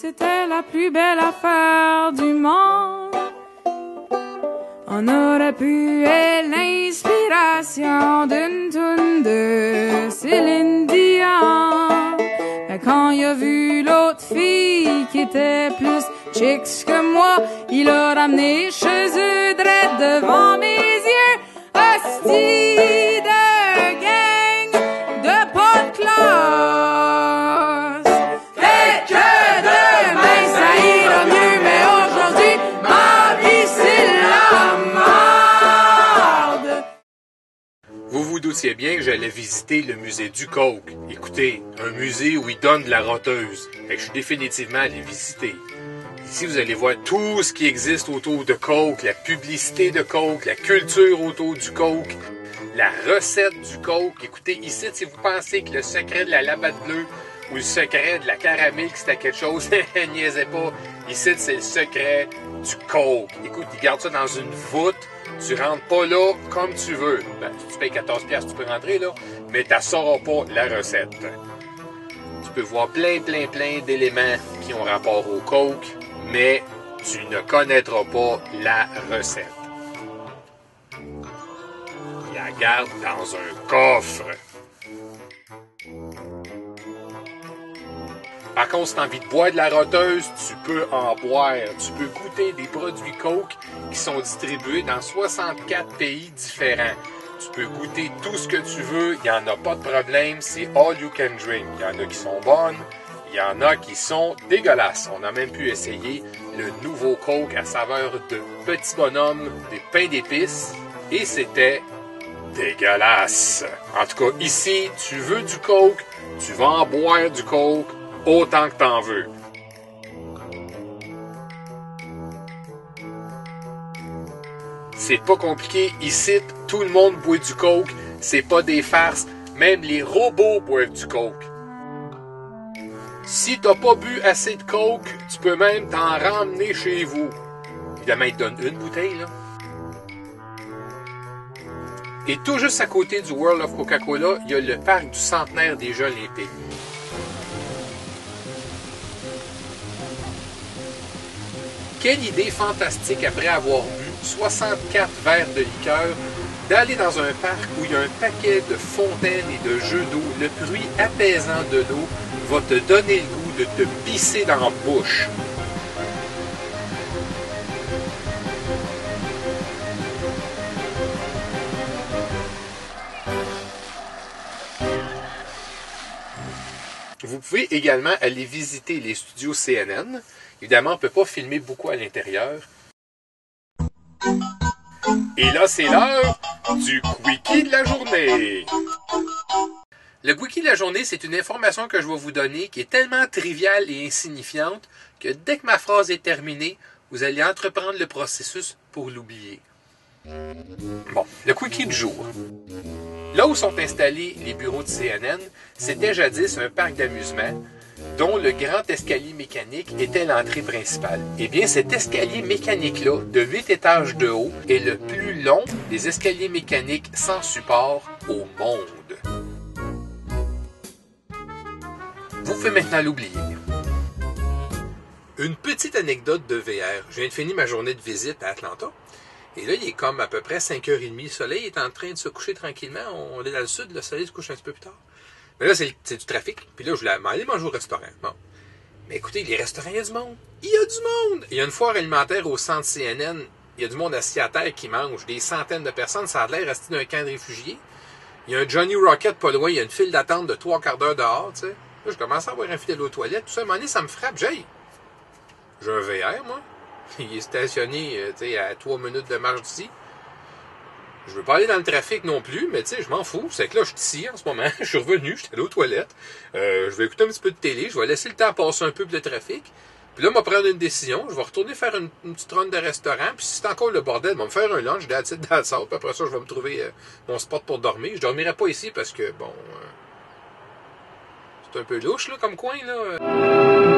c'était la plus belle affaire du monde. On aurait pu être l'inspiration d'une toune de Céline Dion. Mais quand il a vu l'autre fille qui était plus chicks que moi, il a ramené chez eux drette devant mes yeux. Hostie de gang de pas de classe. Fait que demain ça ira mieux, mais aujourd'hui ma vie c'est la merde. Vous vous doutiez bien que j'allais visiter le musée du coke. Écoutez, un musée où ils donnent de la roteuse. Fait que je suis définitivement allé visiter. Ici, vous allez voir tout ce qui existe autour de coke, la publicité de coke, la culture autour du coke, la recette du coke. Écoutez, ici, si vous pensez que le secret de la labatte bleue ou le secret de la caramel, c'était quelque chose, niaisez pas. Ici, c'est le secret du coke. Écoute, ils gardent ça dans une voûte. Tu rentres pas là comme tu veux. Ben, si tu payes 14$, tu peux rentrer là, mais tu sauras pas la recette. Tu peux voir plein d'éléments qui ont rapport au coke, mais tu ne connaîtras pas la recette. Il la garde dans un coffre. Par contre, si tu as envie de boire de la roteuse, tu peux en boire. Tu peux goûter des produits coke qui sont distribués dans 64 pays différents. Tu peux goûter tout ce que tu veux, il n'y en a pas de problème, c'est all you can drink. Il y en a qui sont bonnes, il y en a qui sont dégueulasses. On a même pu essayer le nouveau coke à saveur de petit bonhomme, des pains d'épices, et c'était dégueulasse. En tout cas, ici, tu veux du coke, tu vas en boire du coke, autant que t'en veux. C'est pas compliqué. Ici, tout le monde boit du coke. C'est pas des farces. Même les robots boivent du coke. Si t'as pas bu assez de coke, tu peux même t'en ramener chez vous. Évidemment, ils te donnent une bouteille, là. Et tout juste à côté du World of Coca-Cola, il y a le parc du centenaire des Jeux olympiques. Quelle idée fantastique, après avoir bu 64 verres de liqueur, d'aller dans un parc où il y a un paquet de fontaines et de jeux d'eau. Le bruit apaisant de l'eau va te donner le goût de te pisser dans la bouche. Vous pouvez également aller visiter les studios CNN. Évidemment, on ne peut pas filmer beaucoup à l'intérieur. Et là, c'est l'heure du Quickie de la journée. Le Quickie de la journée, c'est une information que je vais vous donner qui est tellement triviale et insignifiante que dès que ma phrase est terminée, vous allez entreprendre le processus pour l'oublier. Bon, le Quickie du jour. Là où sont installés les bureaux de CNN, c'était jadis un parc d'amusement dont le grand escalier mécanique était l'entrée principale. Eh bien, cet escalier mécanique-là, de 8 étages de haut, est le plus long des escaliers mécaniques sans support au monde. Vous pouvez maintenant l'oublier. Une petite anecdote de VR. Je viens de finir ma journée de visite à Atlanta. Et là, il est comme à peu près 5h30. Le soleil est en train de se coucher tranquillement. On est dans le sud, le soleil se couche un petit peu plus tard. Mais là, c'est du trafic. Puis là, je voulais aller manger au restaurant. Bon. Mais écoutez, les restaurants, il y a du monde. Il y a du monde! Il y a une foire alimentaire au centre CNN. Il y a du monde assis à terre qui mange. Des centaines de personnes. Ça a l'air resté d'un camp de réfugiés. Il y a un Johnny Rocket pas loin. Il y a une file d'attente de 3/4 d'heure dehors, tu sais. Là, je commence à avoir un fidèle aux toilettes. Tout ça, à un moment donné, ça me frappe. J'ai un VR, moi. Il est stationné, tu sais, à 3 minutes de marche d'ici. Je veux pas aller dans le trafic non plus, mais tu sais, je m'en fous. C'est que là, je suis ici en ce moment. Je suis revenu, j'étais allé aux toilettes. Je vais écouter un petit peu de télé. Je vais laisser le temps passer un peu pour le trafic. Puis là, je vais prendre une décision. Je vais retourner faire une petite run de restaurant. Puis si c'est encore le bordel, je vais me faire un lunch that's it, that's all. Puis après ça, je vais me trouver mon spot pour dormir. Je dormirai pas ici parce que, bon... c'est un peu louche, là, comme coin, là.